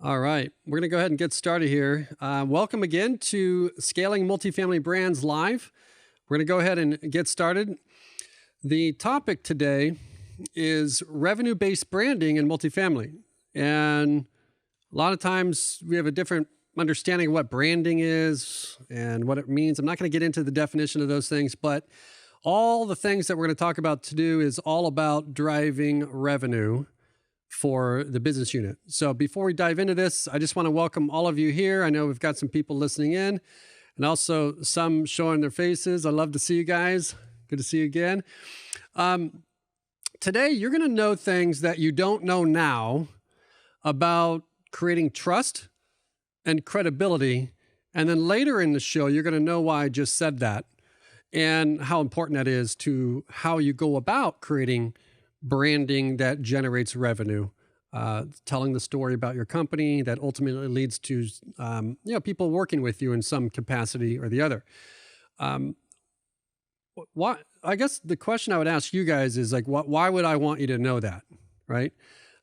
All right, we're going to go ahead and get started here. Welcome again to Scaling Multifamily Brands Live. We're going to go ahead and get started. The topic today is revenue-based branding in multifamily. And a lot of times we have a different understanding of what branding is and what it means. I'm not going to get into the definition of those things, but all the things that we're going to talk about to do is all about driving revenue for the business unit. So before we dive into this, I just want to welcome all of you here. I know we've got some people listening in and also some showing their faces. I love to see you guys. Good to see you again. Today, you're going to know things that you don't know now about creating trust and credibility. And then later in the show, you're going to know why I just said that and how important that is to how you go about creating branding that generates revenue, telling the story about your company that ultimately leads to people working with you in some capacity or the other. I guess the question I would ask you guys is like, why would I want you to know that, right?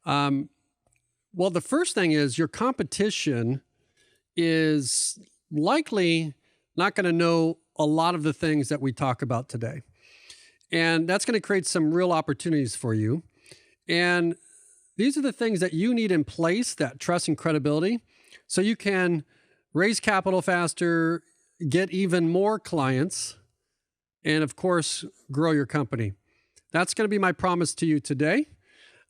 Well, the first thing is your competition is likely not going to know a lot of the things that we talk about today. And that's going to create some real opportunities for you. And these are the things that you need in place, that trust and credibility, so you can raise capital faster, get even more clients, and of course, grow your company. That's going to be my promise to you today.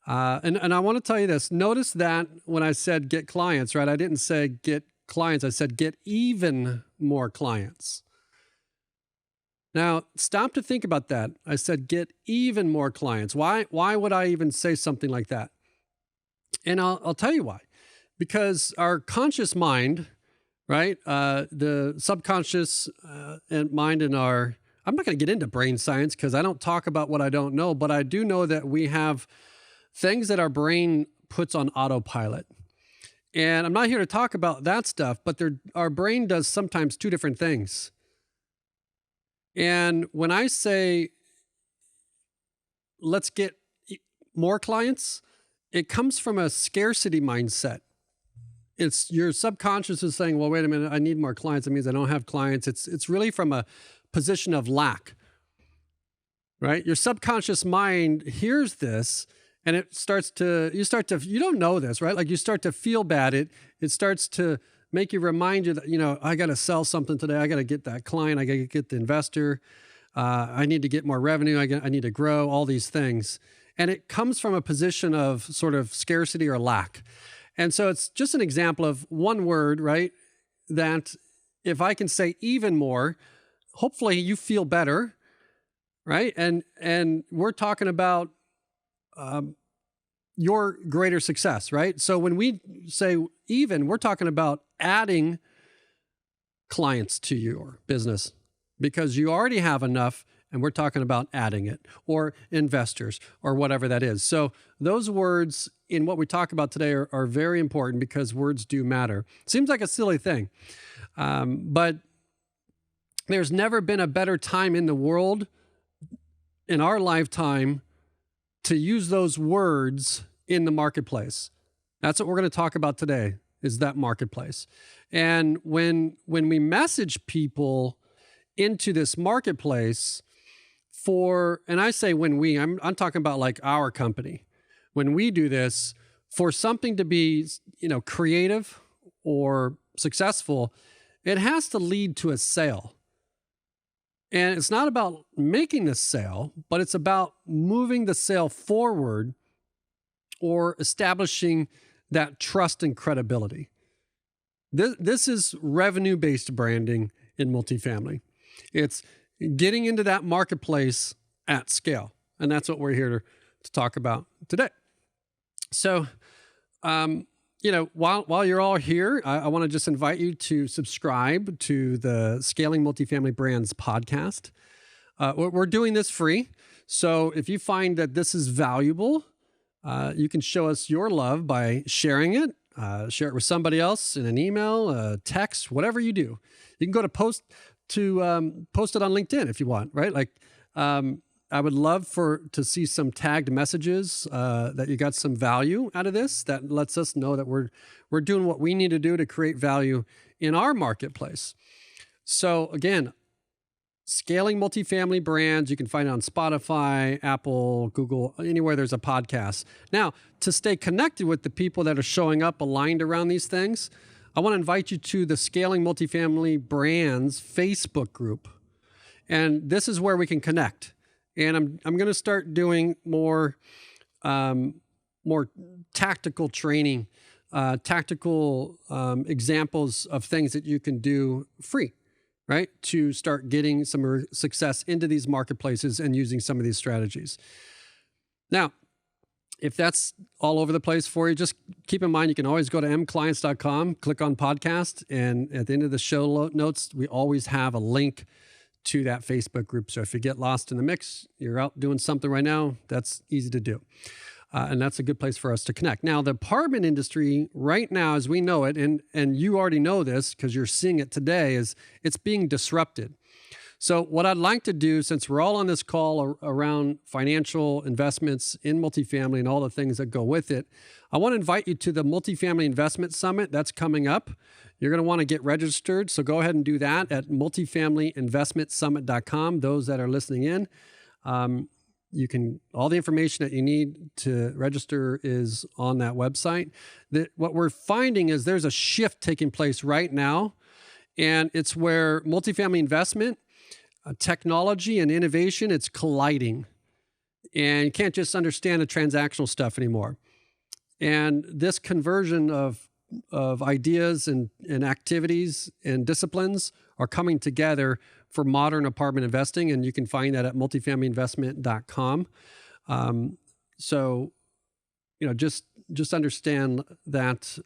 And I want to tell you this. Notice that when I said get clients, right? I didn't say get clients. I said get even more clients. Now, stop to think about that. I said, get even more clients. Why would I even say something like that? And I'll tell you why. Because our conscious mind, right? The subconscious and mind in our, I'm not going to get into brain science because I don't talk about what I don't know, but I do know that we have things that our brain puts on autopilot. And I'm not here to talk about that stuff, but our brain does sometimes two different things. And when I say, let's get more clients, it comes from a scarcity mindset. It's your subconscious is saying, well, wait a minute, I need more clients. That means I don't have clients. It's really from a position of lack, right? Your subconscious mind hears this and you don't know this, right? Like you start to feel bad. It starts to make you remind you that, I got to sell something today. I got to get that client. I got to get the investor. I need to get more revenue. I need to grow, all these things. And it comes from a position of sort of scarcity or lack. And so it's just an example of one word, right? That if I can say even more, hopefully you feel better, right? And we're talking about your greater success, right? So when we say even, we're talking about adding clients to your business because you already have enough, and we're talking about adding it, or investors, or whatever that is. So those words in what we talk about today are very important because words do matter. Seems like a silly thing, but there's never been a better time in the world in our lifetime to use those words in the marketplace. That's what we're going to talk about today, is that marketplace. And when we message people into this marketplace and I say I'm talking about like our company. When we do this, for something to be, creative or successful, it has to lead to a sale. And it's not about making the sale, but it's about moving the sale forward or establishing that trust and credibility. This is revenue-based branding in multifamily. It's getting into that marketplace at scale. And that's what we're here to talk about today. So, while you're all here, I want to just invite you to subscribe to the Scaling Multifamily Brands podcast. We're doing this free. So if you find that this is valuable, you can show us your love by sharing it. Share it with somebody else in an email, a text, whatever you do. You can go to post it on LinkedIn if you want, right? Like I would love to see some tagged messages that you got some value out of this. That lets us know that we're doing what we need to do to create value in our marketplace. So again, scaling multifamily brands, you can find it on Spotify, Apple, Google, anywhere there's a podcast. Now, to stay connected with the people that are showing up aligned around these things, I want to invite you to the Scaling Multifamily Brands Facebook group. And this is where we can connect. And I'm going to start doing more tactical training, tactical examples of things that you can do free, right? To start getting some success into these marketplaces and using some of these strategies. Now, if that's all over the place for you, just keep in mind, you can always go to mclients.com, click on podcast, and at the end of the show notes, we always have a link to that Facebook group. So if you get lost in the mix, you're out doing something right now, that's easy to do. And that's a good place for us to connect. Now, the apartment industry right now, as we know it, and you already know this because you're seeing it today, is it's being disrupted. So what I'd like to do, since we're all on this call around financial investments in multifamily and all the things that go with it, I want to invite you to the Multifamily Investment Summit that's coming up. You're going to want to get registered, so go ahead and do that at multifamilyinvestmentsummit.com. Those that are listening in, you can, all the information that you need to register is on that website. What we're finding is there's a shift taking place right now, and it's where multifamily investment, technology, and innovation, it's colliding. And you can't just understand the transactional stuff anymore. And this conversion of ideas and activities and disciplines are coming together for modern apartment investing, and you can find that at multifamilyinvestment.com. So, just understand that,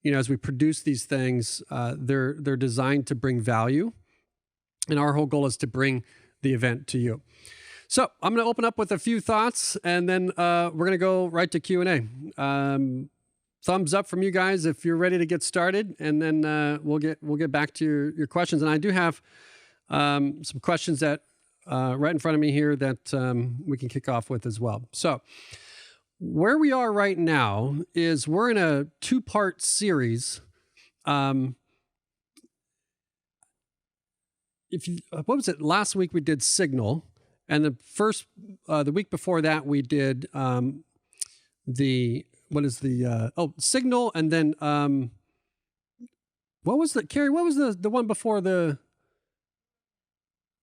as we produce these things, they're designed to bring value, and our whole goal is to bring the event to you. So I'm going to open up with a few thoughts, and then we're going to go right to Q&A. Thumbs up from you guys if you're ready to get started, and then we'll get back to your questions. And I do have some questions that right in front of me here that we can kick off with as well. So where we are right now is we're in a 2-part series. What was it? Last week we did Signal, and the week before that we did Signal, and then what was Carrie? What was the one before the?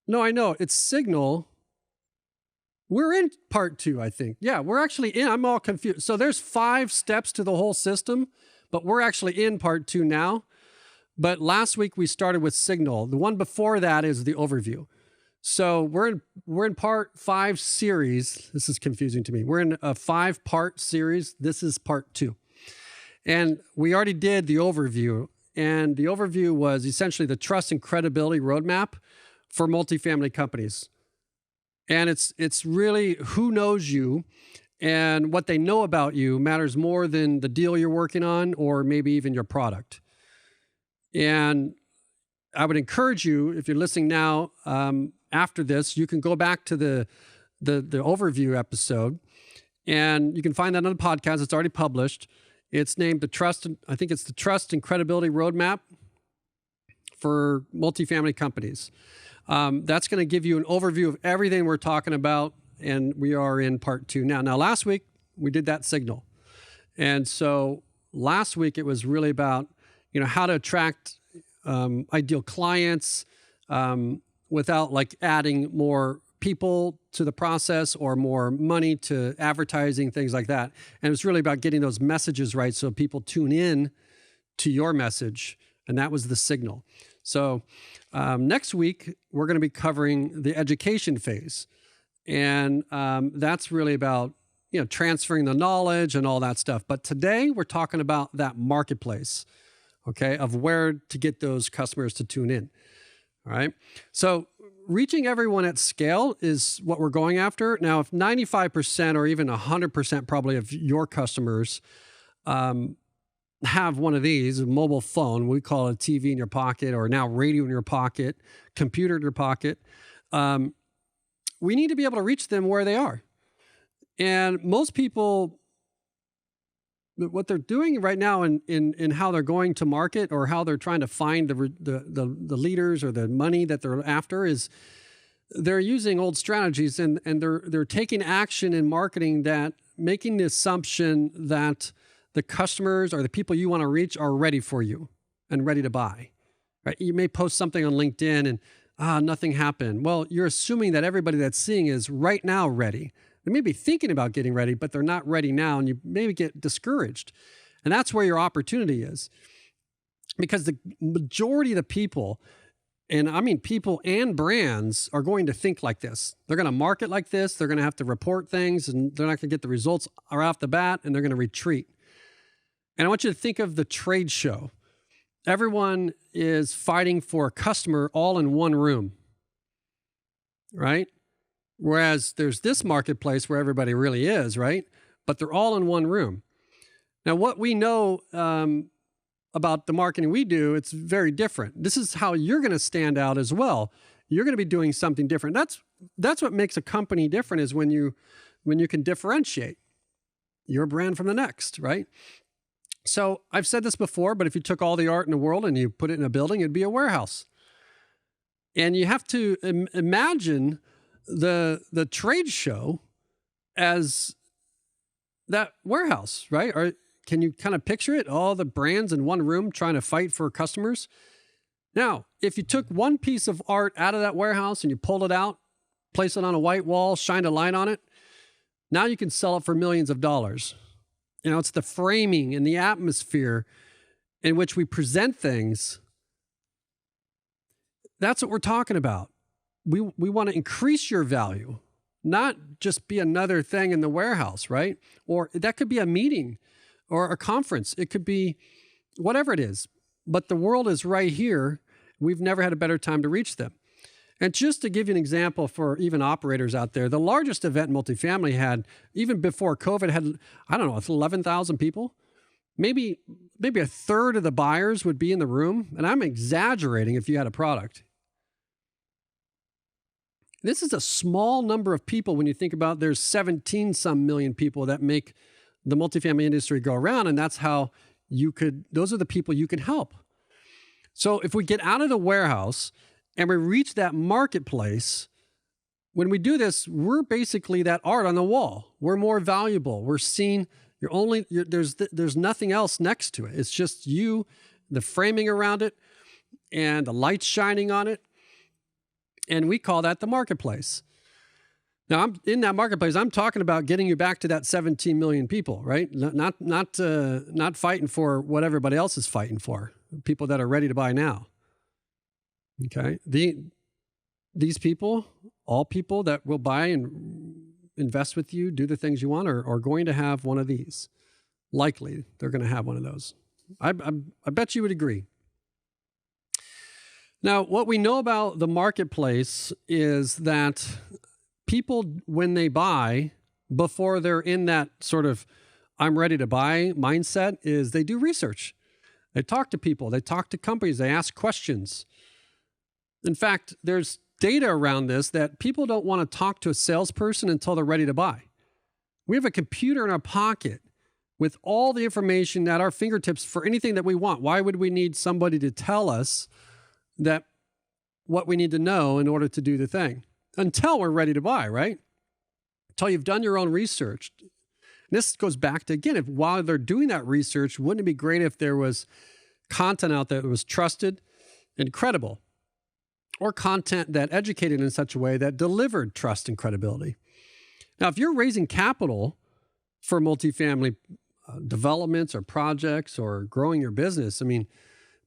No, I know it's Signal. We're in part 2, I think. Yeah, we're actually in. I'm all confused. So there's 5 steps to the whole system, but we're actually in part 2 now. But last week we started with Signal. The one before that is the overview. So we're in part 5 series. This is confusing to me. We're in a 5-part series. This is part 2. And we already did the overview. And the overview was essentially the trust and credibility roadmap for multifamily companies. And it's really who knows you, and what they know about you matters more than the deal you're working on or maybe even your product. And I would encourage you, if you're listening now, after this, you can go back to the overview episode, and you can find that on the podcast. It's already published. It's named the Trust and Credibility Roadmap for Multifamily Companies. That's going to give you an overview of everything we're talking about, and we are in part 2 now. Now, last week we did that Signal, and so last week it was really about how to attract ideal clients without adding more people to the process or more money to advertising, things like that. And it's really about getting those messages right so people tune in to your message, and that was the Signal. So next week, we're going to be covering the education phase. And that's really about transferring the knowledge and all that stuff. But today, we're talking about that marketplace, okay, of where to get those customers to tune in. All right. So reaching everyone at scale is what we're going after. Now, if 95% or even 100% probably of your customers have one of these, a mobile phone, we call it a TV in your pocket, or now radio in your pocket, computer in your pocket, we need to be able to reach them where they are. And most people, what they're doing right now in how they're going to market or how they're trying to find the leaders or the money that they're after is they're using old strategies and they're taking action in marketing that making the assumption that the customers or the people you want to reach are ready for you and ready to buy. Right? You may post something on LinkedIn and nothing happened. Well, you're assuming that everybody that's seeing is right now ready. They may be thinking about getting ready, but they're not ready now, and you maybe get discouraged. And that's where your opportunity is. Because the majority of the people, and I mean people and brands, are going to think like this. They're going to market like this. They're going to have to report things, and they're not going to get the results right off the bat, and they're going to retreat. And I want you to think of the trade show. Everyone is fighting for a customer all in one room, right? Whereas there's this marketplace where everybody really is, right? But they're all in one room. Now, what we know about the marketing we do, it's very different. This is how you're going to stand out as well. You're going to be doing something different. That's what makes a company different, is when you can differentiate your brand from the next, right? So I've said this before, but if you took all the art in the world and you put it in a building, it'd be a warehouse. And you have to imagine the trade show as that warehouse, right? Or can you kind of picture it? All the brands in one room trying to fight for customers. Now, if you took one piece of art out of that warehouse and you pulled it out, placed it on a white wall, shined a light on it, now you can sell it for millions of dollars. You know, it's the framing and the atmosphere in which we present things. That's what we're talking about. We want to increase your value, not just be another thing in the warehouse, right? Or that could be a meeting or a conference. It could be whatever it is. But the world is right here. We've never had a better time to reach them. And just to give you an example for even operators out there, the largest event multifamily had, even before COVID, had, I don't know, 11,000 people. Maybe a third of the buyers would be in the room. And I'm exaggerating if you had a product. This is a small number of people when you think about there's 17 some million people that make the multifamily industry go around. And that's how those are the people you can help. So if we get out of the warehouse and we reach that marketplace, when we do this, we're basically that art on the wall. We're more valuable. We're seen. There's nothing else next to it. It's just you, the framing around it, and the lights shining on it. And we call that the marketplace. Now, I'm in that marketplace. I'm talking about getting you back to that 17 million people, right? Not fighting for what everybody else is fighting for. People that are ready to buy now. Okay, these people, all people that will buy and invest with you, do the things you want, are going to have one of these. Likely, they're going to have one of those. I bet you would agree. Now, what we know about the marketplace is that people, when they buy, before they're in that sort of I'm ready to buy mindset, is they do research. They talk to people. They talk to companies. They ask questions. In fact, there's data around this that people don't want to talk to a salesperson until they're ready to buy. We have a computer in our pocket with all the information at our fingertips for anything that we want. Why would we need somebody to tell us that what we need to know in order to do the thing? Until we're ready to buy, right? Until you've done your own research. And this goes back to, again, while they're doing that research, wouldn't it be great if there was content out there that was trusted and credible? Or content that educated in such a way that delivered trust and credibility. Now, if you're raising capital for multifamily developments or projects or growing your business, I mean,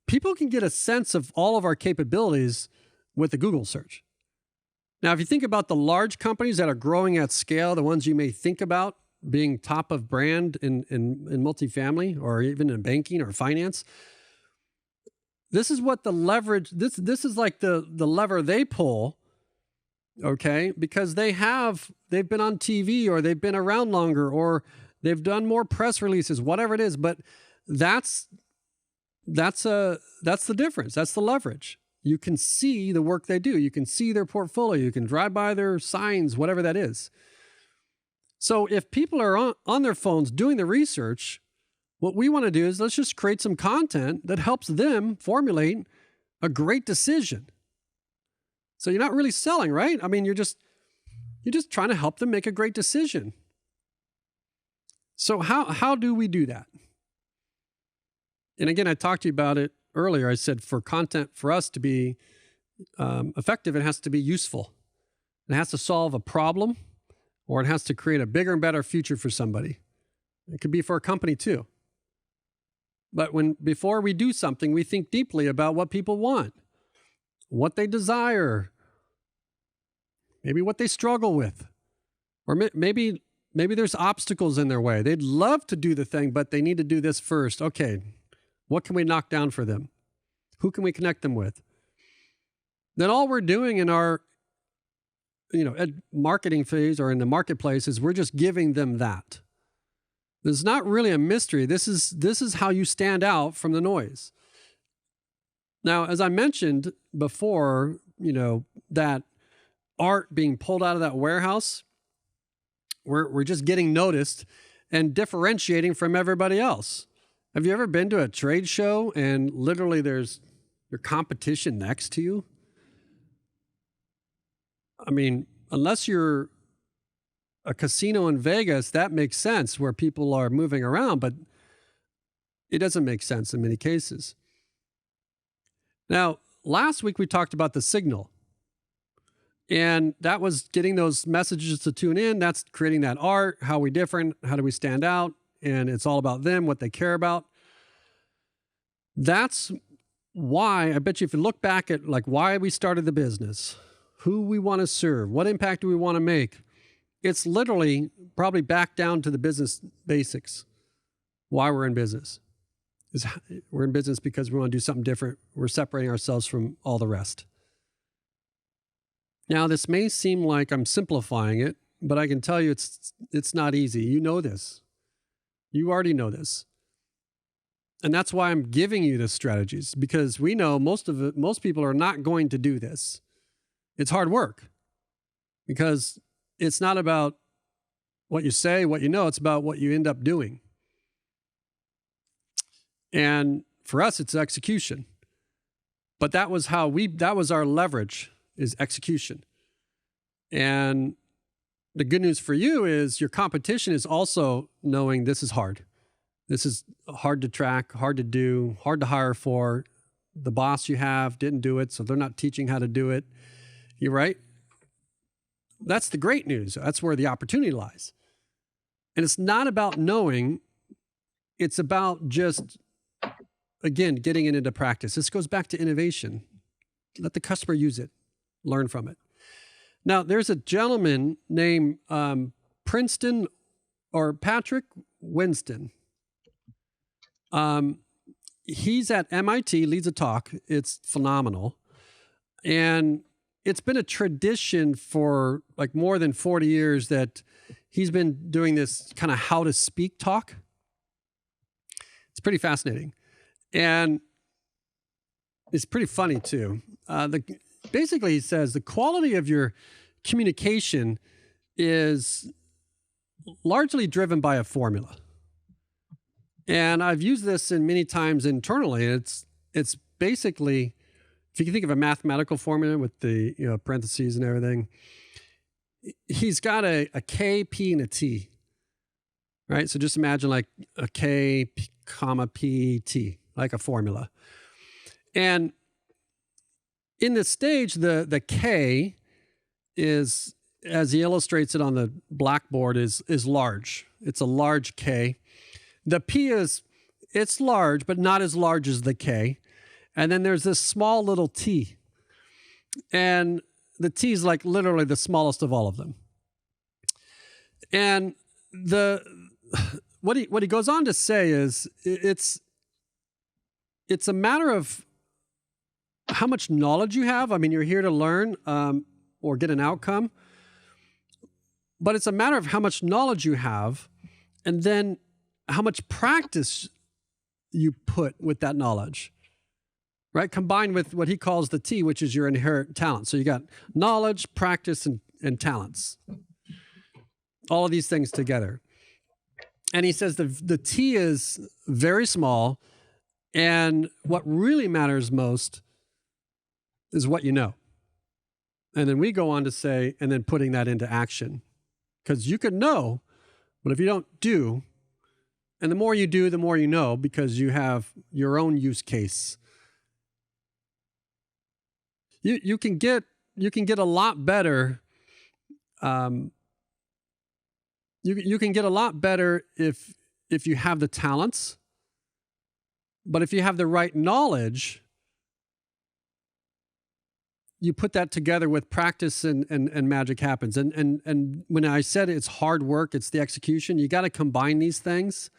people can get a sense of all of our capabilities with a Google search. Now, if you think about the large companies that are growing at scale, the ones you may think about being top of brand in multifamily or even in banking or finance, this is what the leverage, this is like the lever they pull, okay? Because they've been on TV or they've been around longer or they've done more press releases, whatever it is. But that's the difference. That's the leverage. You can see the work they do. You can see their portfolio. You can drive by their signs, whatever that is. So if people are on their phones doing the research, what we want to do is let's just create some content that helps them formulate a great decision. So you're not really selling, right? I mean, you're just trying to help them make a great decision. So how do we do that? And again, I talked to you about it earlier. I said for content for us to be effective, it has to be useful. It has to solve a problem, or it has to create a bigger and better future for somebody. It could be for a company too. But before we do something, we think deeply about what people want, what they desire, maybe what they struggle with, or maybe there's obstacles in their way. They'd love to do the thing, but they need to do this first. Okay, what can we knock down for them? Who can we connect them with? Then all we're doing in our marketing phase or in the marketplace is we're just giving them that. There's not really a mystery. This is how you stand out from the noise. Now, as I mentioned before, that art being pulled out of that warehouse, we're just getting noticed and differentiating from everybody else. Have you ever been to a trade show and literally there's your competition next to you? I mean, unless you're a casino in Vegas, that makes sense where people are moving around, but it doesn't make sense in many cases. Now, last week we talked about the signal, and that was getting those messages to tune in. That's creating that art. How are we different? How do we stand out? And it's all about them, what they care about. That's why, I bet you if you look back at why we started the business, who we want to serve, what impact do we want to make, it's literally probably back down to the business basics. Why we're in business. We're in business because we want to do something different. We're separating ourselves from all the rest. Now, this may seem like I'm simplifying it, but I can tell you it's not easy. You know this. You already know this. And that's why I'm giving you the strategies, because we know most people are not going to do this. It's hard work because it's not about what you say, what you know, it's about what you end up doing. And for us, it's execution. But that was our leverage, is execution. And the good news for you is your competition is also knowing this is hard. This is hard to track, hard to do, hard to hire for. The boss you have didn't do it, so they're not teaching how to do it. You're right. That's the great news. That's where the opportunity lies. And it's not about knowing. It's about just, again, getting it into practice. This goes back to innovation. Let the customer use it. Learn from it. Now, there's a gentleman named Princeton or Patrick Winston. He's at MIT, leads a talk. It's phenomenal. And it's been a tradition for more than 40 years that he's been doing this kind of how to speak talk. It's pretty fascinating. And it's pretty funny too. Basically, he says the quality of your communication is largely driven by a formula. And I've used this in many times internally. It's basically, if you can think of a mathematical formula with the parentheses and everything, he's got a K, P, and a T, right? So just imagine a K, comma, P, T, like a formula. And in this stage, the K is, as he illustrates it on the blackboard, is large. It's a large K. The P it's large, but not as large as the K. And then there's this small little T. And the T is literally the smallest of all of them. And what he goes on to say is it's a matter of how much knowledge you have. I mean, you're here to learn or get an outcome. But it's a matter of how much knowledge you have and then how much practice you put with that knowledge. right? Combined with what he calls the T, which is your inherent talent. So you got knowledge, practice, and talents. All of these things together. And he says the T is very small, and what really matters most is what you know. And then we go on to say, and then putting that into action. Because you could know, but if you don't do, and the more you do, the more you know, because you have your own use case. You can get a lot better. You can get a lot better if you have the talents, but if you have the right knowledge, you put that together with practice and magic happens. And when I said it's hard work, it's the execution. You got to combine these things.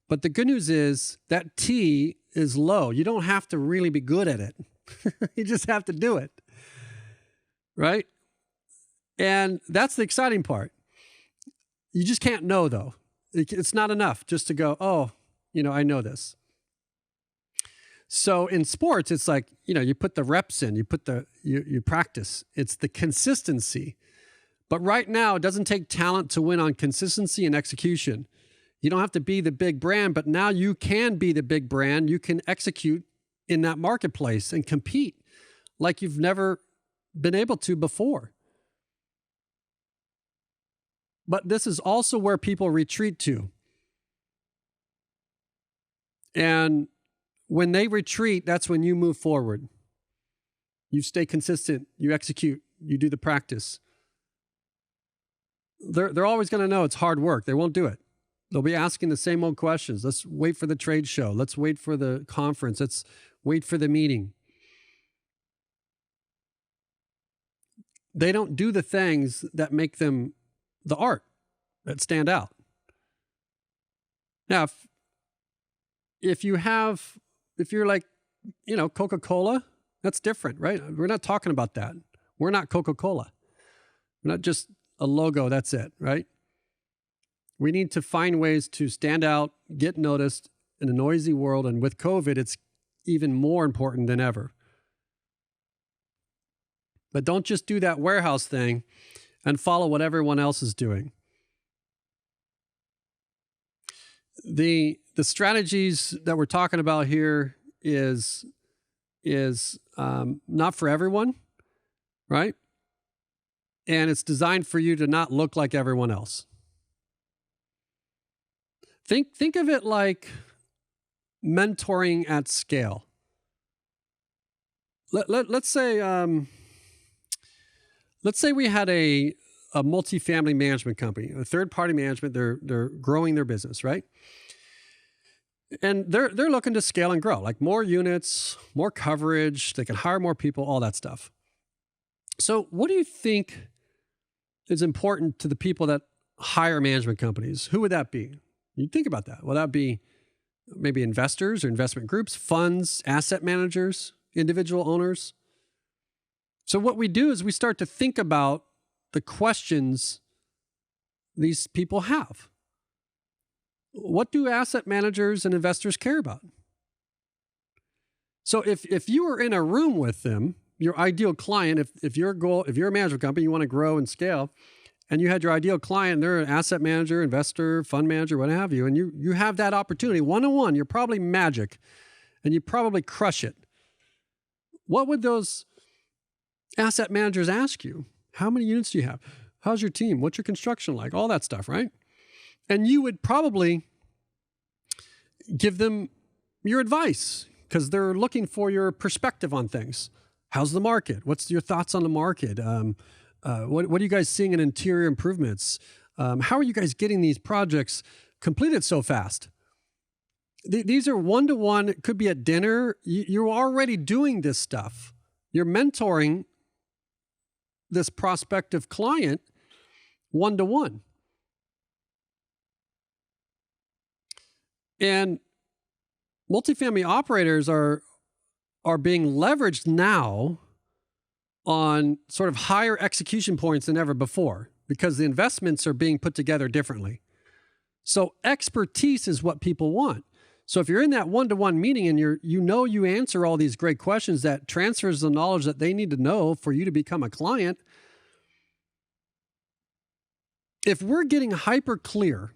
But the good news is that T is low. You don't have to really be good at it. You just have to do it. Right? And that's the exciting part. You just can't know, though. It's not enough just to go, oh, I know this. So in sports, it's like, you put the reps in, you practice. It's the consistency. But right now, it doesn't take talent to win on consistency and execution. You don't have to be the big brand, but now you can be the big brand. You can execute in that marketplace and compete like you've never been able to before. But this is also where people retreat to. And when they retreat, that's when you move forward. You stay consistent, you execute, you do the practice. They're always going to know it's hard work. They won't do it. They'll be asking the same old questions. Let's wait for the trade show. Let's wait for the conference. Let's wait for the meeting. They don't do the things that make them the art, that stand out. Now, if you're like, Coca-Cola, that's different, right? We're not talking about that. We're not Coca-Cola. We're not just a logo, that's it, right? We need to find ways to stand out, get noticed in a noisy world. And with COVID, it's even more important than ever. But don't just do that warehouse thing and follow what everyone else is doing. The strategies that we're talking about here is not for everyone, right? And it's designed for you to not look like everyone else. Think of it like mentoring at scale. Let's say we had a multifamily management company, a third-party management. They're growing their business, right? And they're looking to scale and grow, like more units, more coverage. They can hire more people, all that stuff. So, what do you think is important to the people that hire management companies? Who would that be? You think about that. Well, that'd be maybe investors or investment groups, funds, asset managers, individual owners. So what we do is we start to think about the questions these people have. What do asset managers and investors care about? So if you were in a room with them, your ideal client, if your goal, if you're a management company, you want to grow and scale, and you had your ideal client, they're an asset manager, investor, fund manager, what have you, and you have that opportunity one-on-one, you're probably magic, and you probably crush it. What would those asset managers ask you? How many units do you have? How's your team? What's your construction like? All that stuff, right? And you would probably give them your advice because they're looking for your perspective on things. How's the market? What's your thoughts on the market? What are you guys seeing in interior improvements? How are you guys getting these projects completed so fast? These are one-to-one. It could be at dinner. You're already doing this stuff. You're mentoring this prospective client one-to-one. And multifamily operators are being leveraged now on sort of higher execution points than ever before because the investments are being put together differently. So expertise is what people want. So if you're in that one-to-one meeting and you answer all these great questions that transfers the knowledge that they need to know for you to become a client, if we're getting hyper clear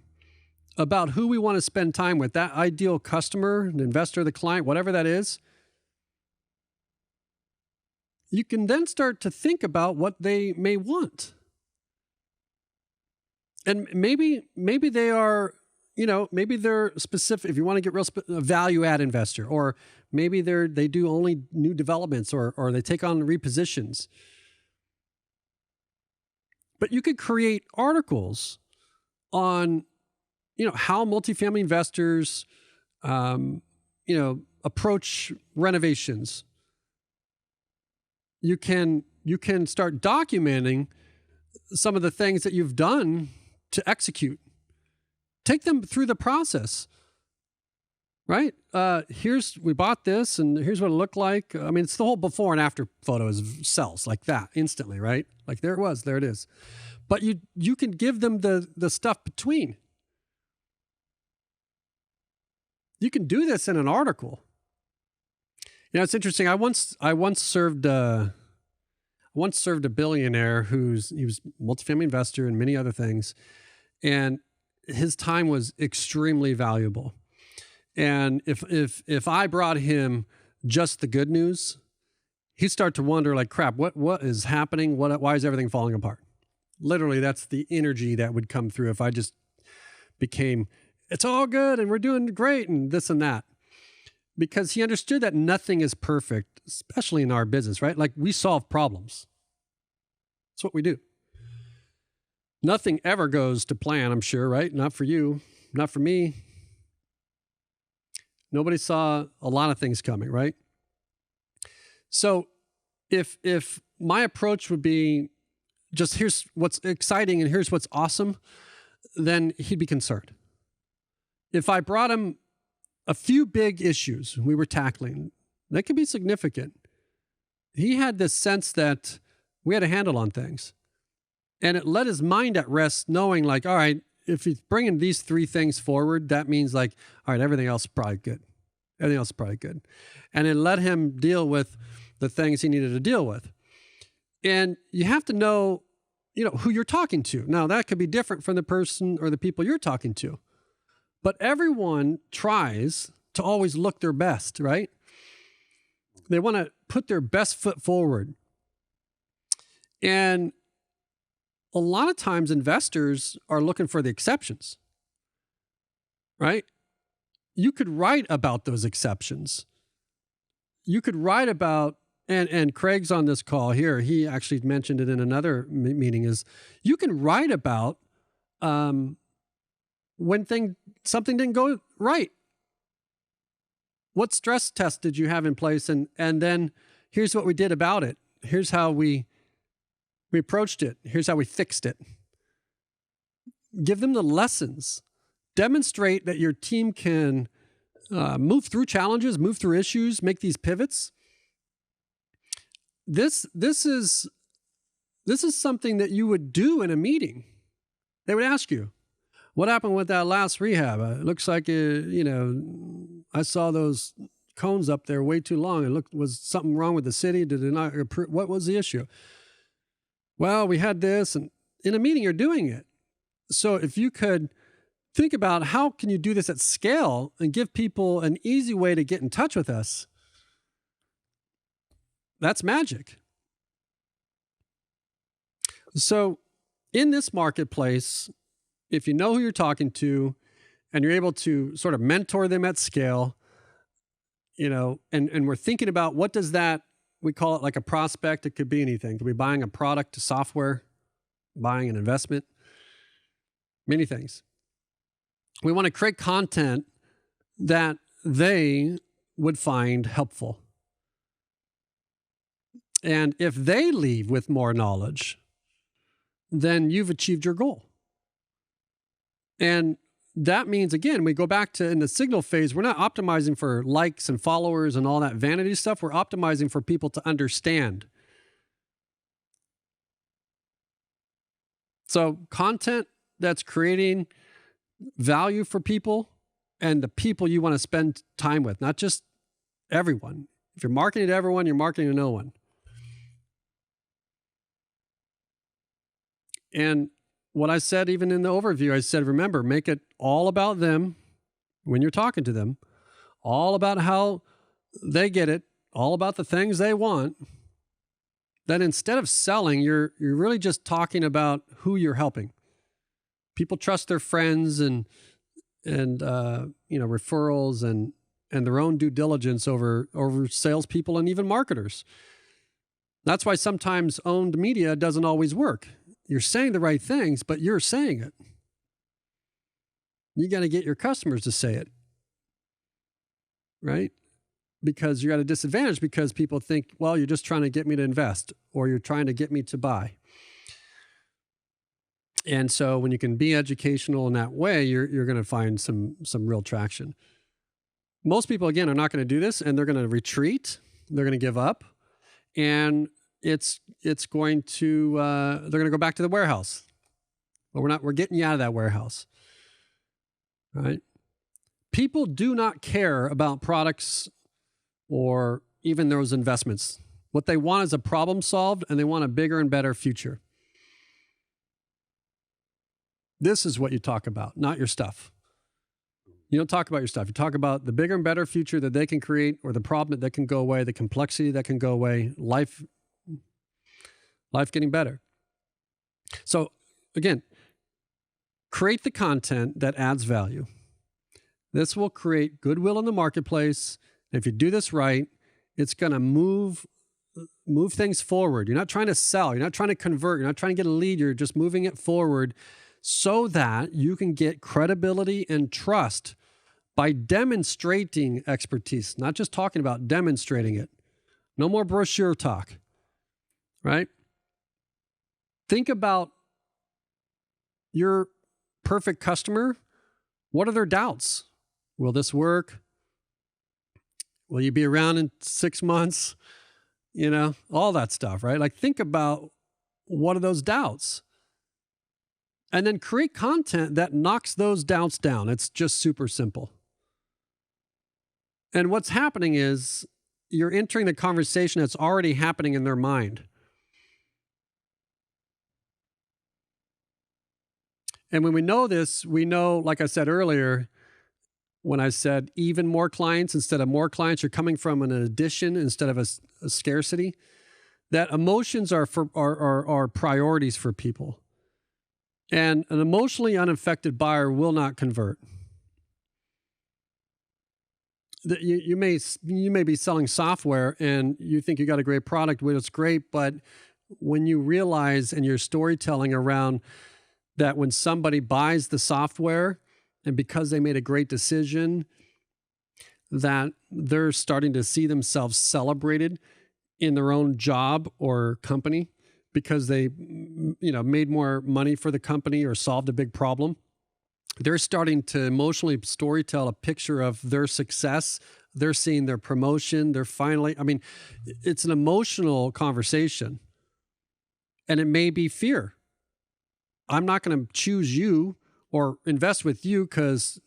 about who we want to spend time with, that ideal customer, the investor, the client, whatever that is, you can then start to think about what they may want. And maybe they are, maybe they're specific. If you want to get a value add investor, or maybe they do only new developments, or they take on repositions. But you could create articles on, how multifamily investors, approach renovations. You can start documenting some of the things that you've done to execute. Take them through the process, right? We bought this, and here's what it looked like. I mean, it's the whole before and after photos sells like that instantly, right? Like there it is. But you can give them the stuff between. You can do this in an article. It's interesting. I once served a billionaire he was a multifamily investor and many other things, and his time was extremely valuable. And if I brought him just the good news, he'd start to wonder, like, crap, what is happening? Why is everything falling apart? Literally, that's the energy that would come through if I just became, it's all good and we're doing great and this and that. Because he understood that nothing is perfect, especially in our business, right? Like, we solve problems. That's what we do. Nothing ever goes to plan, I'm sure, right? Not for you, not for me. Nobody saw a lot of things coming, right? So if my approach would be just, here's what's exciting and here's what's awesome, then he'd be concerned. If I brought him a few big issues we were tackling, that could be significant, he had this sense that we had a handle on things. And it let his mind at rest, knowing, like, all right, if he's bringing these three things forward, that means, like, all right, everything else is probably good. Everything else is probably good. And it let him deal with the things he needed to deal with. And you have to know, who you're talking to. Now, that could be different from the person or the people you're talking to. But everyone tries to always look their best, right? They want to put their best foot forward. And a lot of times investors are looking for the exceptions, right? You could write about those exceptions. You could write about, and Craig's on this call here, he actually mentioned it in another meeting, is you can write about when something didn't go right. What stress test did you have in place? And then here's what we did about it. Here's how we approached it. Here's how we fixed it. Give them the lessons. Demonstrate that your team can move through challenges, move through issues, make these pivots. This is something that you would do in a meeting. They would ask you, what happened with that last rehab? It looks like, I saw those cones up there way too long. Was something wrong with the city? Did it not approve? What was the issue? Well, we had this, and in a meeting, you're doing it. So if you could think about how can you do this at scale and give people an easy way to get in touch with us, that's magic. So in this marketplace, if you know who you're talking to and you're able to sort of mentor them at scale, and we're thinking about what does that, we call it like a prospect. It could be anything. It could be buying a product, a software, buying an investment, many things. We want to create content that they would find helpful. And if they leave with more knowledge, then you've achieved your goal. And that means, again, we go back to in the signal phase, we're not optimizing for likes and followers and all that vanity stuff. We're optimizing for people to understand. So content that's creating value for people and the people you want to spend time with, not just everyone. If you're marketing to everyone, you're marketing to no one. And what I said, even in the overview, I said, remember, make it all about them when you're talking to them, all about how they get it, all about the things they want. Then instead of selling, you're really just talking about who you're helping. People trust their friends and referrals and their own due diligence over salespeople and even marketers. That's why sometimes owned media doesn't always work. You're saying the right things, but you're saying it. You got to get your customers to say it, right? Because you're at a disadvantage because people think, well, you're just trying to get me to invest or you're trying to get me to buy. And so when you can be educational in that way, you're going to find some real traction. Most people, again, are not going to do this, and they're going to retreat. They're going to give up, and it's going to they're going to go back to the warehouse. But we're getting you out of that warehouse, right? People do not care about products or even those investments. What they want is a problem solved, and they want a bigger and better future. This is what you talk about, not your stuff. You don't talk about your stuff. You talk about the bigger and better future that they can create, or the problem that can go away, the complexity that can go away, life getting better. So again, create the content that adds value. This will create goodwill in the marketplace. And if you do this right, it's going to move things forward. You're not trying to sell. You're not trying to convert. You're not trying to get a lead. You're just moving it forward so that you can get credibility and trust by demonstrating expertise, not just talking about, demonstrating it. No more brochure talk, right? Think about your perfect customer. What are their doubts? Will this work? Will you be around in 6 months? All that stuff, right? Like, think about what are those doubts? And then create content that knocks those doubts down. It's just super simple. And what's happening is you're entering the conversation that's already happening in their mind. And when we know this, we know, like I said earlier, when I said even more clients instead of more clients, you're coming from an addition instead of a scarcity, that emotions are priorities for people. And an emotionally unaffected buyer will not convert. You may be selling software and you think you got a great product, which is great, but when you realize in your storytelling around that when somebody buys the software and because they made a great decision, that they're starting to see themselves celebrated in their own job or company because they made more money for the company or solved a big problem. They're starting to emotionally storytell a picture of their success. They're seeing their promotion. It's an emotional conversation. And it may be fear. I'm not going to choose you or invest with you because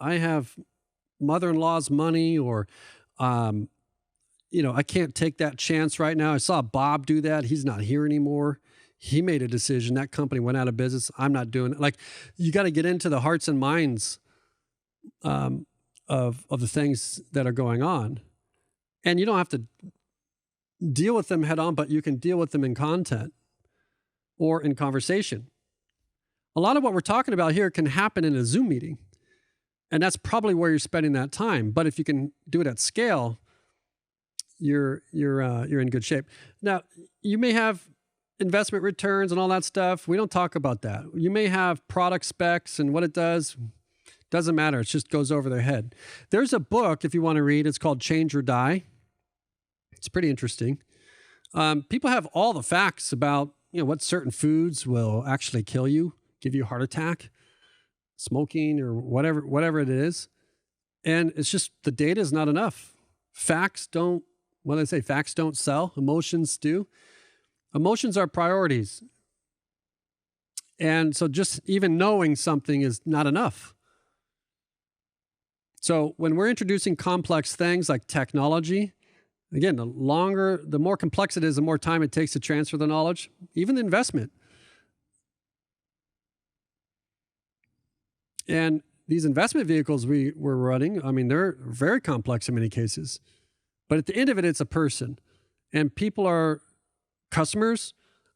I have mother-in-law's money or, I can't take that chance right now. I saw Bob do that. He's not here anymore. He made a decision. That company went out of business. I'm not doing it. Like, you got to get into the hearts and minds of the things that are going on. And you don't have to deal with them head on, but you can deal with them in content or in conversation. A lot of what we're talking about here can happen in a Zoom meeting. And that's probably where you're spending that time. But if you can do it at scale, you're in good shape. Now, you may have investment returns and all that stuff. We don't talk about that. You may have product specs and what it does. Doesn't matter. It just goes over their head. There's a book, if you want to read, it's called Change or Die. It's pretty interesting. People have all the facts about, what certain foods will actually kill you, give you a heart attack, smoking or whatever it is. And it's just, the data is not enough. Facts don't sell. Emotions do. Emotions are priorities. And so just even knowing something is not enough. So when we're introducing complex things like technology, again, the more complex it is, the more time it takes to transfer the knowledge, even the investment. And these investment vehicles we're running, I mean, they're very complex in many cases. But at the end of it, it's a person. And people are customers,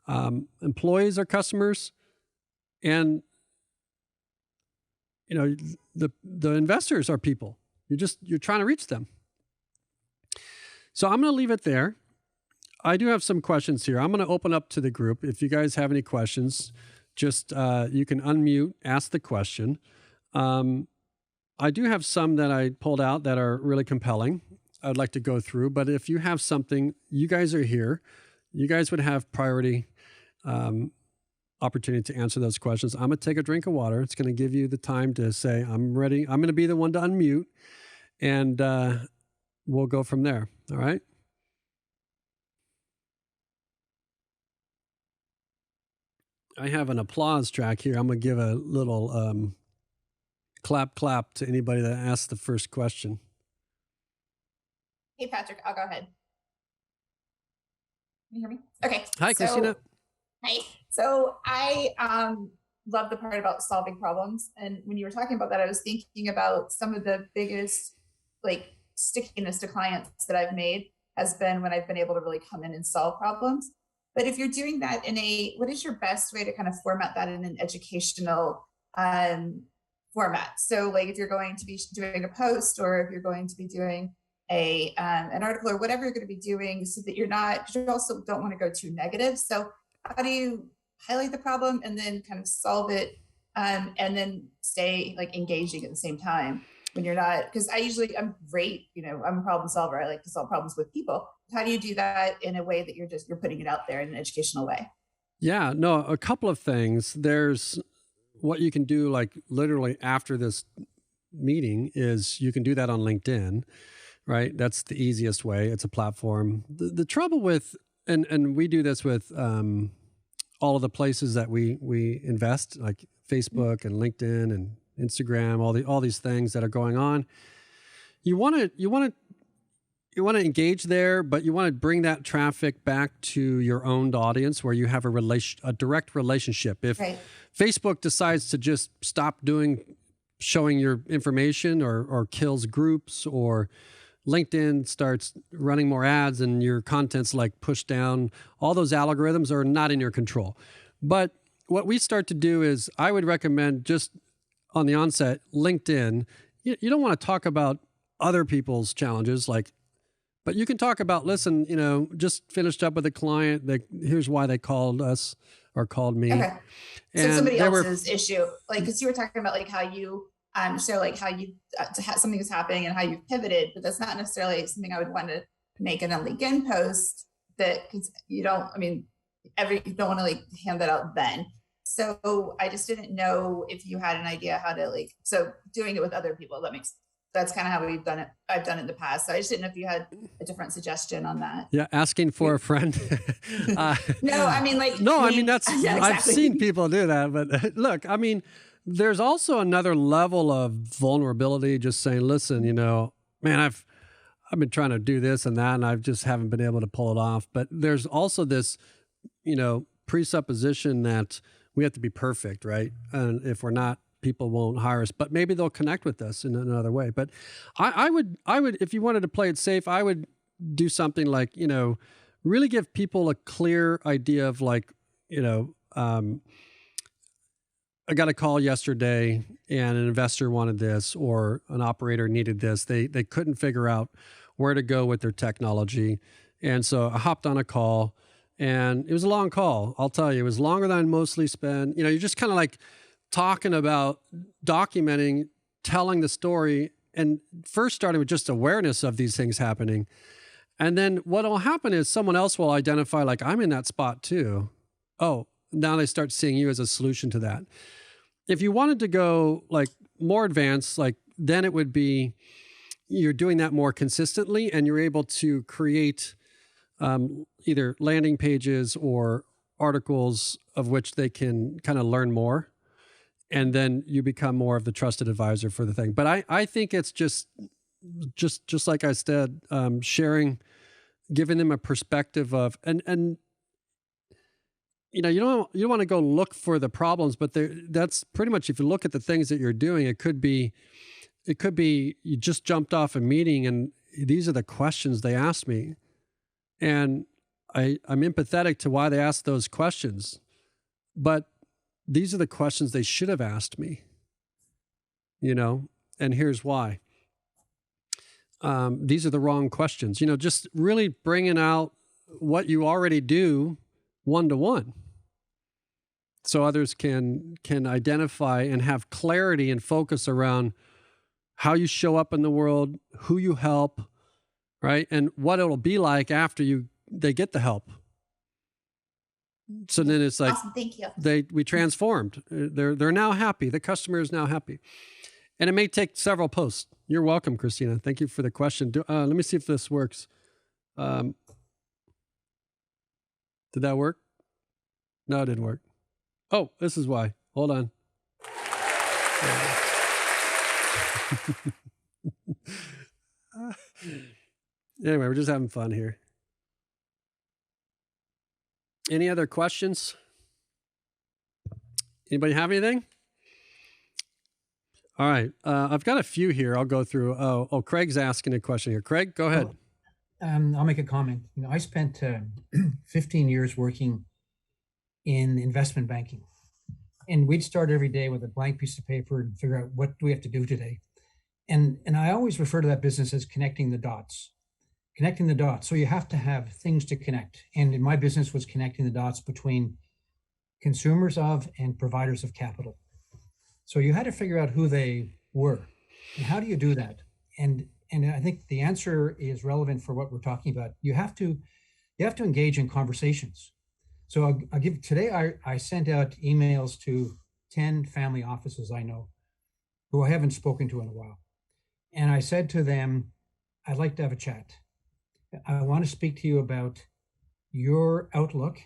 employees are customers, and the investors are people. You're trying to reach them. So I'm going to leave it there. I do have some questions here. I'm going to open up to the group. If you guys have any questions, just you can unmute, ask the question. I do have some that I pulled out that are really compelling. I'd like to go through, but if you have something, you guys are here. You guys would have priority opportunity to answer those questions. I'm going to take a drink of water. It's going to give you the time to say, I'm ready. I'm going to be the one to unmute, and we'll go from there. All right? I have an applause track here. I'm going to give a little clap to anybody that asks the first question. Hey, Patrick, I'll go ahead. Can you hear me? Okay. Hi, Christina. Hi. So I love the part about solving problems. And when you were talking about that, I was thinking about some of the biggest stickiness to clients that I've made has been when I've been able to really come in and solve problems. But if you're doing that what is your best way to kind of format that in an educational format? So if you're going to be doing a post, or if you're going to be doing an article, or whatever you're going to be doing, so that because you also don't want to go too negative. So how do you highlight the problem and then kind of solve it, and then stay engaging at the same time when you're not, because I'm great, I'm a problem solver. I like to solve problems with people. How do you do that in a way that you're putting it out there in an educational way? Yeah, no, a couple of things. There's what you can do literally after this meeting is you can do that on LinkedIn, right? That's the easiest way. It's a platform. The trouble with, and we do this with all of the places that we invest, like Facebook and LinkedIn and Instagram, all these things that are going on. You want to engage there, but you want to bring that traffic back to your owned audience where you have a direct relationship. If Facebook decides to just stop showing your information or kills groups, or LinkedIn starts running more ads and your content's pushed down, all those algorithms are not in your control. But what we start to do is I would recommend just on the onset, LinkedIn, you don't want to talk about other people's challenges, but you can talk about, listen, just finished up with a client, here's why they called us or called me. Okay. So somebody else's issue, because you were talking about how you show how you something was happening and how you pivoted, but that's not necessarily something I would want to make in a LinkedIn post, because you don't want to hand that out then. So I just didn't know if you had an idea how to so doing it with other people, that's kind of how we've done it. I've done it in the past. So I just didn't know if you had a different suggestion on that. Yeah. Asking for a friend. No, that's, yeah, exactly. I've seen people do that, but look, there's also another level of vulnerability, just saying, listen, man, I've been trying to do this and that, and I just haven't been able to pull it off. But there's also this, presupposition that we have to be perfect, right? And if we're not, people won't hire us, but maybe they'll connect with us in another way. But I would, if you wanted to play it safe, I would do something really give people a clear idea of I got a call yesterday and an investor wanted this, or an operator needed this. They couldn't figure out where to go with their technology. And so I hopped on a call, and it was a long call. I'll tell you, it was longer than I mostly spend. You're just kind of talking about documenting, telling the story, and first starting with just awareness of these things happening. And then what will happen is someone else will identify, I'm in that spot too. Oh, now they start seeing you as a solution to that. If you wanted to go more advanced, then it would be, you're doing that more consistently, and you're able to create either landing pages or articles of which they can kind of learn more. and then you become more of the trusted advisor for the thing. But I think it's just like I said, sharing, giving them a perspective of, and you don't want to go look for the problems, but that's pretty much, if you look at the things that you're doing, it could be you just jumped off a meeting and these are the questions they asked me, and I'm empathetic to why they asked those questions, but these are the questions they should have asked me, and here's why. These are the wrong questions. Just really bringing out what you already do one-to-one, so others can identify and have clarity and focus around how you show up in the world, who you help, right, and what it'll be like after they get the help. So then it's like, awesome, thank you. We transformed. They're now happy. The customer is now happy. And it may take several posts. You're welcome, Christina. Thank you for the question. Let me see if this works. Did that work? No, it didn't work. Oh, this is why. Hold on. Anyway, we're just having fun here. Any other questions? Anybody have anything? All right. I've got a few here. I'll go through. Oh, Craig's asking a question here. Craig, go ahead. I'll make a comment. I spent 15 years working in investment banking, and we'd start every day with a blank piece of paper and figure out what do we have to do today. And I always refer to that business as connecting the dots. So you have to have things to connect. And in my business was connecting the dots between consumers of and providers of capital. So you had to figure out who they were and how do you do that? And I think the answer is relevant for what we're talking about. You have to engage in conversations. So I'll give today, I sent out emails to 10 family offices I know who I haven't spoken to in a while. And I said to them, I'd like to have a chat. I want to speak to you about your outlook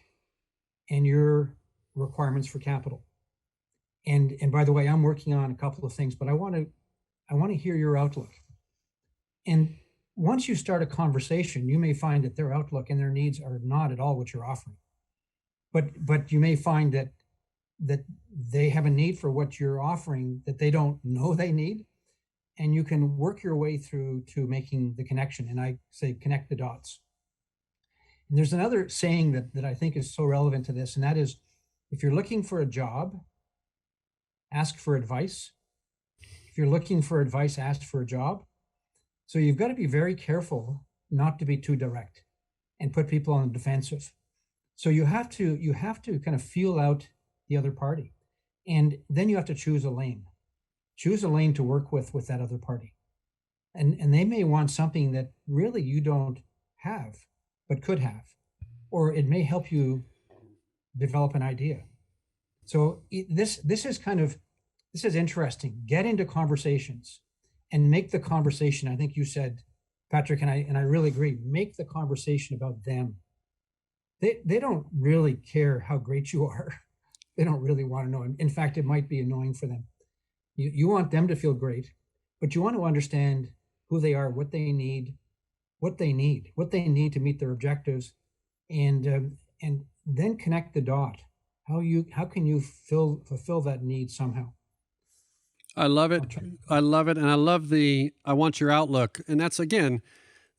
and your requirements for capital. And by the way, I'm working on a couple of things, but I want to hear your outlook. And once you start a conversation, you may find that their outlook and their needs are not at all what you're offering. But you may find that they have a need for what you're offering that they don't know they need. And you can work your way through to making the connection. And I say, connect the dots. And there's another saying that I think is so relevant to this, and that is, if you're looking for a job, ask for advice. If you're looking for advice, ask for a job. So you've got to be very careful not to be too direct and put people on the defensive. So you have to kind of feel out the other party. And then you have to choose a lane. Choose a lane to work with that other party. And they may want something that really you don't have, but could have, or it may help you develop an idea. So this is interesting. Get into conversations and make the conversation. I think you said, Patrick, and I really agree, make the conversation about them. They don't really care how great you are. They don't really want to know. In fact, it might be annoying for them. You want them to feel great, but you want to understand who they are, what they need to meet their objectives, and then connect the dot. How can you fulfill that need somehow? I love it. I love it. And I love I want your outlook. And that's, again,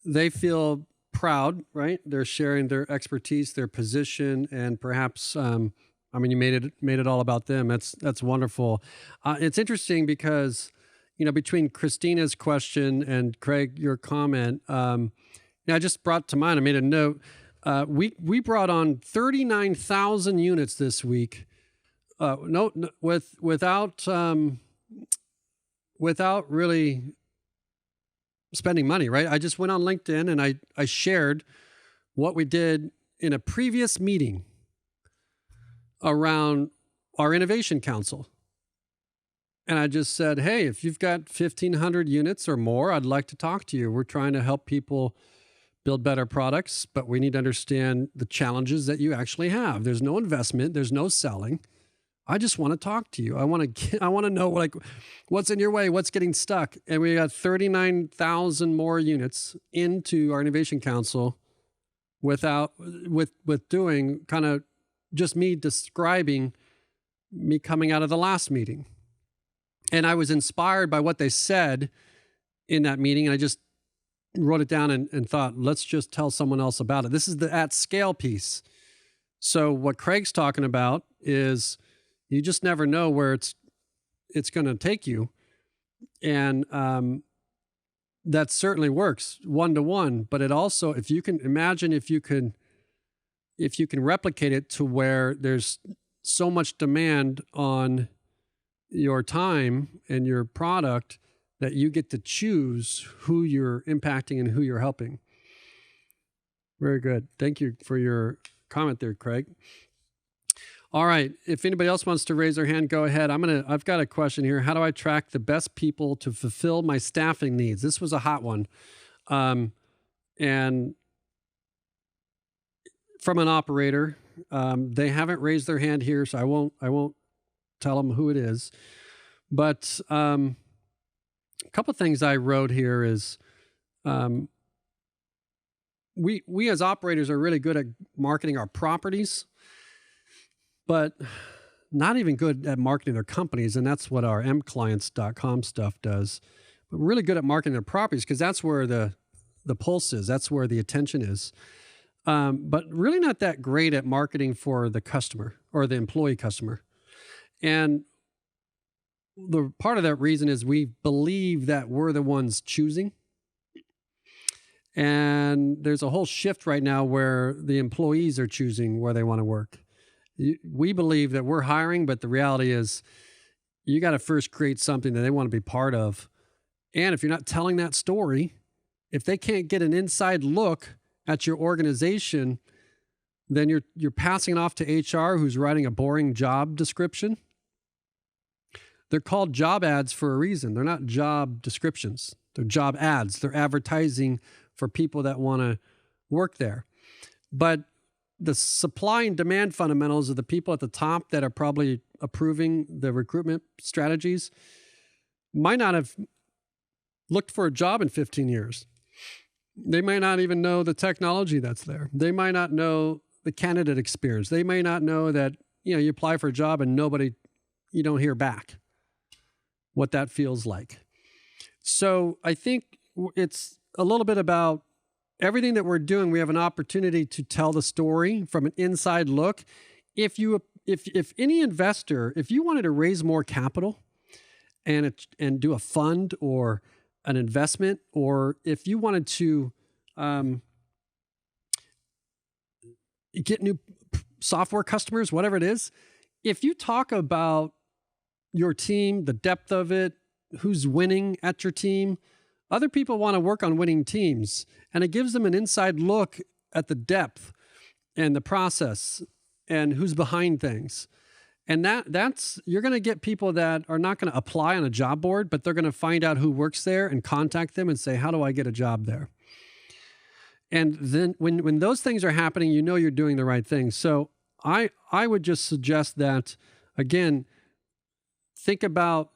they feel proud, right? They're sharing their expertise, their position, and perhaps, you made it all about them. That's wonderful. It's interesting because, between Christina's question and Craig, your comment, I just brought to mind, I made a note. We brought on 39,000 units this week. Without really spending money, right? I just went on LinkedIn and I shared what we did in a previous meeting around our innovation council. And I just said, hey, if you've got 1,500 units or more, I'd like to talk to you. We're trying to help people build better products, but we need to understand the challenges that you actually have. There's no investment. There's no selling. I just want to talk to you. I want to know like what's in your way, what's getting stuck. And we got 39,000 more units into our innovation council with doing kind of just me describing me coming out of the last meeting. And I was inspired by what they said in that meeting. And I just wrote it down and thought, let's just tell someone else about it. This is the at scale piece. So what Craig's talking about is you just never know where it's going to take you. And that certainly works one-to-one, but it also, if you can replicate it to where there's so much demand on your time and your product that you get to choose who you're impacting and who you're helping. Very good. Thank you for your comment there, Craig. All right. If anybody else wants to raise their hand, go ahead. I've got a question here. How do I attract the best people to fulfill my staffing needs? This was a hot one. And from an operator, they haven't raised their hand here, so I won't tell them who it is. But a couple of things I wrote here is we as operators are really good at marketing our properties, but not even good at marketing their companies. And that's what our mclients.com stuff does. But we're really good at marketing their properties because that's where the pulse is. That's where the attention is. But really not that great at marketing for the customer or the employee customer. And the part of that reason is we believe that we're the ones choosing. And there's a whole shift right now where the employees are choosing where they want to work. We believe that we're hiring, but the reality is you got to first create something that they want to be part of. And if you're not telling that story, if they can't get an inside look at your organization, then you're passing it off to HR, who's writing a boring job description. They're called job ads for a reason. They're not job descriptions. They're job ads. They're advertising for people that want to work there. But the supply and demand fundamentals of the people at the top that are probably approving the recruitment strategies might not have looked for a job in 15 years. They might not even know the technology that's there. They might not know the candidate experience. They may not know that, you apply for a job and you don't hear back what that feels like. So I think it's a little bit about everything that we're doing. We have an opportunity to tell the story from an inside look. If any investor, if you wanted to raise more capital and do a fund or an investment, or if you wanted to get new software customers, whatever it is, if you talk about your team, the depth of it, who's winning at your team, other people want to work on winning teams, and it gives them an inside look at the depth and the process and who's behind things. And that's you're going to get people that are not going to apply on a job board, but they're going to find out who works there and contact them and say, how do I get a job there? And then when those things are happening, you're doing the right thing. So I would just suggest that, again, think about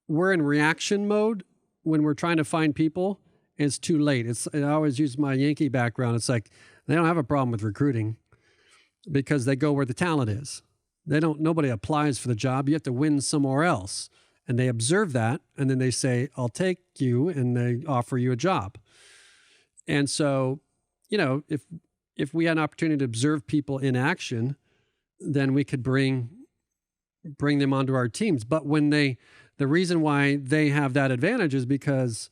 we're in reaction mode when we're trying to find people. It's too late. I always use my Yankee background. It's like they don't have a problem with recruiting because they go where the talent is. Nobody applies for the job. You have to win somewhere else. And they observe that. And then they say, I'll take you. And they offer you a job. And so, if we had an opportunity to observe people in action, then we could bring them onto our teams. But the reason why they have that advantage is because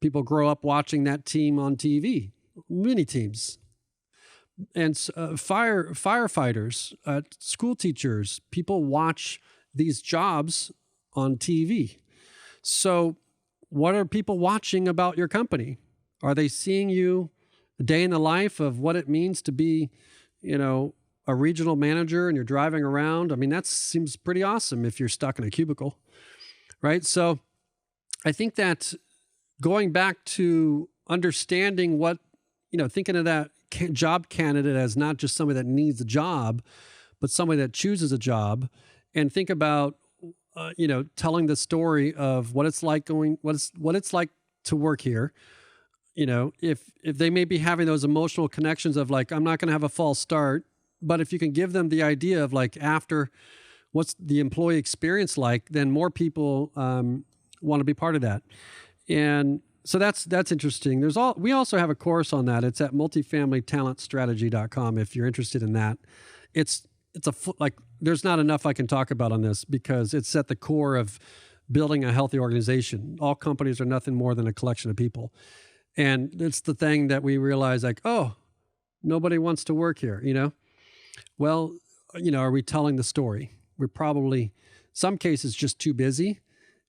people grow up watching that team on TV, mini teams. And firefighters, school teachers, people watch these jobs on TV. So what are people watching about your company? Are they seeing you a day in the life of what it means to be, a regional manager and you're driving around? I mean, that seems pretty awesome if you're stuck in a cubicle, right? So I think that going back to understanding what, thinking of that job candidate as not just somebody that needs a job, but somebody that chooses a job, and think about, telling the story of what it's like to work here. If they may be having those emotional connections of like, I'm not going to have a false start, but if you can give them the idea of like, after, what's the employee experience like, then more people want to be part of that. And so that's interesting. We also have a course on that. It's at multifamilytalentstrategy.com if you're interested in that. There's not enough I can talk about on this because it's at the core of building a healthy organization. All companies are nothing more than a collection of people. And it's the thing that we realize, like, oh, nobody wants to work here, Well, are we telling the story? We're probably, some cases, just too busy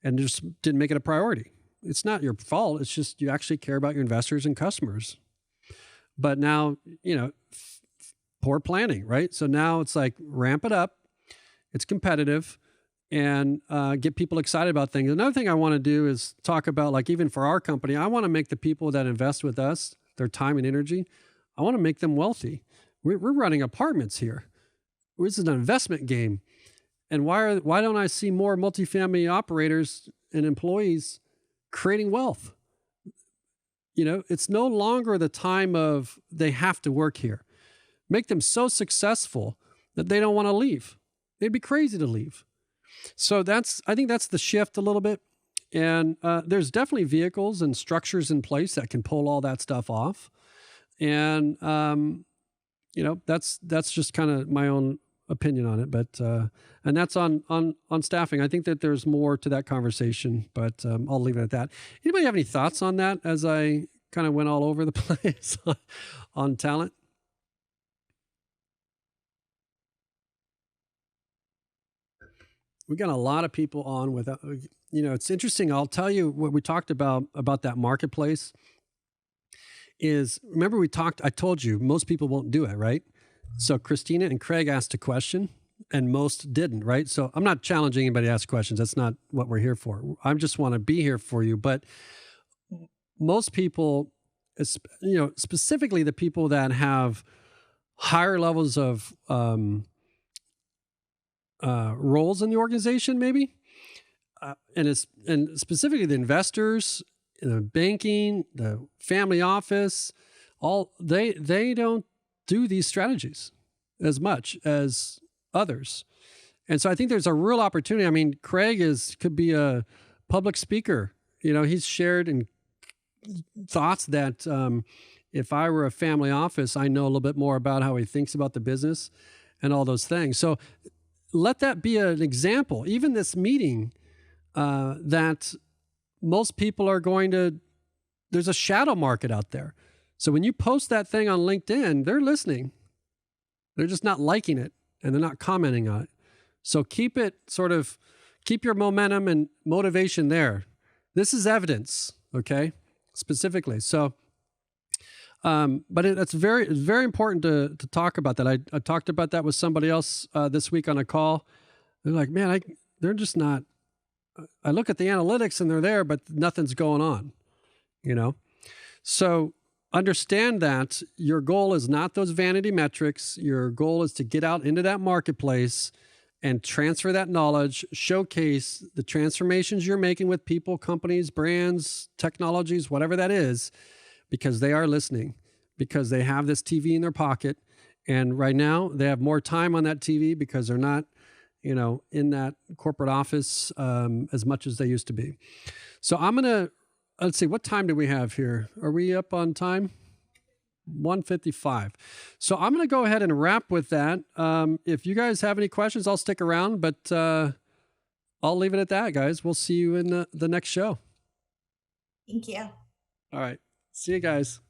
and just didn't make it a priority. It's not your fault. It's just you actually care about your investors and customers. But now, poor planning, right? So now it's like, ramp it up. It's competitive, and get people excited about things. Another thing I want to do is talk about, like, even for our company, I want to make the people that invest with us, their time and energy, I want to make them wealthy. We're running apartments here. This is an investment game. And why don't I see more multifamily operators and employees creating wealth? It's no longer the time of they have to work here. Make them so successful that they don't want to leave. They'd be crazy to leave. So I think that's the shift a little bit. And there's definitely vehicles and structures in place that can pull all that stuff off. And, that's just kind of my own opinion on it. But, and that's on staffing. I think that there's more to that conversation, but I'll leave it at that. Anybody have any thoughts on that as I kind of went all over the place on talent? We got a lot of people on with, it's interesting. I'll tell you what we talked about that marketplace is, remember I told you most people won't do it, right? So Christina and Craig asked a question and most didn't, right? So I'm not challenging anybody to ask questions. That's not what we're here for. I just want to be here for you. But most people, specifically the people that have higher levels of, roles in the organization, maybe, and specifically the investors, the banking, the family office, all they don't do these strategies as much as others, and so I think there's a real opportunity. I mean, Craig could be a public speaker. He's shared in thoughts that if I were a family office, I know a little bit more about how he thinks about the business and all those things. So let that be an example. Even this meeting, that most people are there's a shadow market out there. So when you post that thing on LinkedIn, they're listening. They're just not liking it and they're not commenting on it. So keep your momentum and motivation there. This is evidence, okay? Specifically. So, but it's very important to talk about that. I talked about that with somebody else this week on a call. They're like, man, they're just not. I look at the analytics and they're there, but nothing's going on. So understand that your goal is not those vanity metrics. Your goal is to get out into that marketplace and transfer that knowledge, showcase the transformations you're making with people, companies, brands, technologies, whatever that is. Because they are listening, because they have this TV in their pocket. And right now they have more time on that TV because they're not, in that corporate office as much as they used to be. So let's see, what time do we have here? Are we up on time? 1:55. So I'm going to go ahead and wrap with that. If you guys have any questions, I'll stick around, but I'll leave it at that, guys. We'll see you in the next show. Thank you. All right. See you guys.